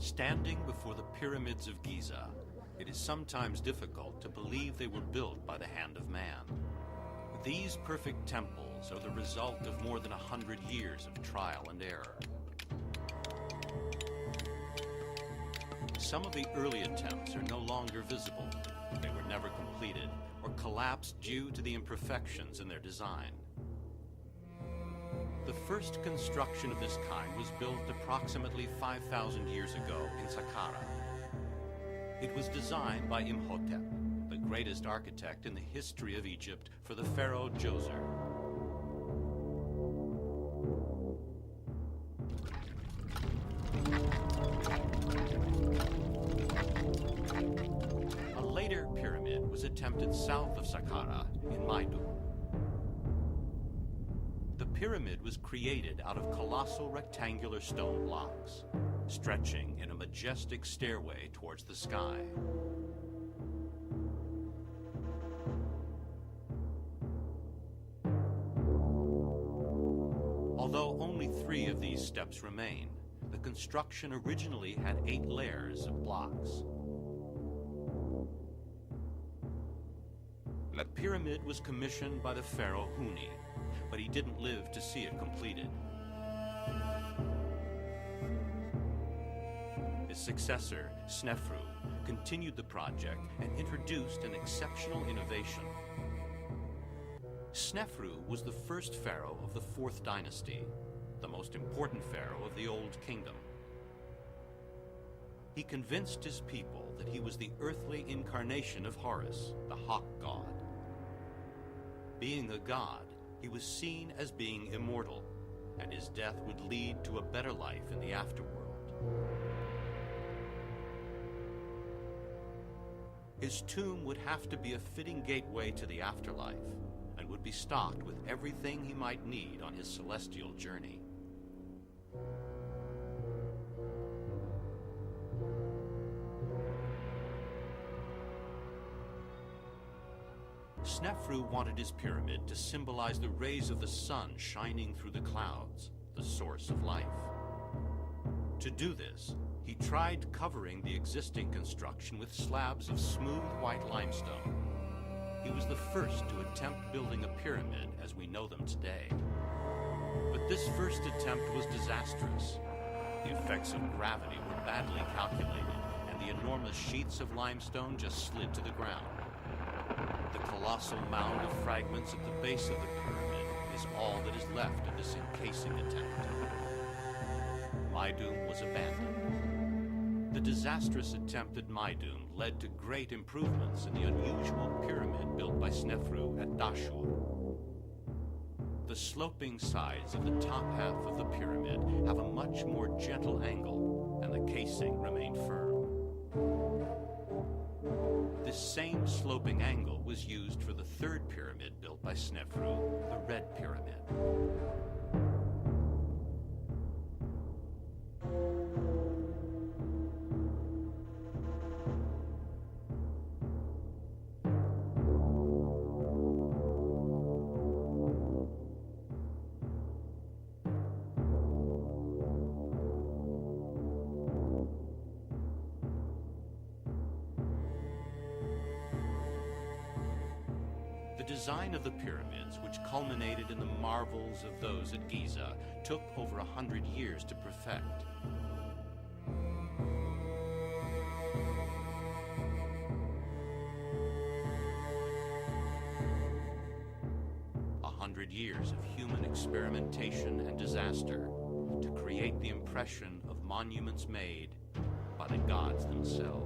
Standing before the pyramids of Giza, it is sometimes difficult to believe they were built by the hand of man. These perfect temples are the result of more than 100 years of trial and error. Some of the early attempts are no longer visible. They were never completed or collapsed due to the imperfections in their design. The first construction of this kind was built approximately 5,000 years ago in Saqqara. It was designed by Imhotep, the greatest architect in the history of Egypt for the pharaoh Djoser. A later pyramid was attempted south of Saqqara in Maidu. The pyramid was created out of colossal rectangular stone blocks, stretching in a majestic stairway towards the sky. Although only 3 of these steps remain, the construction originally had 8 layers of blocks. The pyramid was commissioned by the pharaoh Huni, but he didn't live to see it completed. His successor, Snefru, continued the project and introduced an exceptional innovation. Snefru was the first pharaoh of the 4th dynasty, the most important pharaoh of the Old Kingdom. He convinced his people that he was the earthly incarnation of Horus, the hawk god. Being a god, he was seen as being immortal, and his death would lead to a better life in the afterworld. His tomb would have to be a fitting gateway to the afterlife, and would be stocked with everything he might need on his celestial journey. Snefru wanted his pyramid to symbolize the rays of the sun shining through the clouds, the source of life. To do this, he tried covering the existing construction with slabs of smooth white limestone. He was the first to attempt building a pyramid as we know them today. But this first attempt was disastrous. The effects of gravity were badly calculated, and the enormous sheets of limestone just slid to the ground. The colossal mound of fragments at the base of the pyramid is all that is left of this encasing attempt. Maidu was abandoned. The disastrous attempt at Maidu led to great improvements in the unusual pyramid built by Snefru at Dashur. The sloping sides of the top half of the pyramid have a much more gentle angle, and the casing remained firm. This same sloping angle was used for the 3rd pyramid built by Snefru, the Red Pyramid. The design of the pyramids, which culminated in the marvels of those at Giza, took over 100 years to perfect. A 100 years of human experimentation and disaster to create the impression of monuments made by the gods themselves.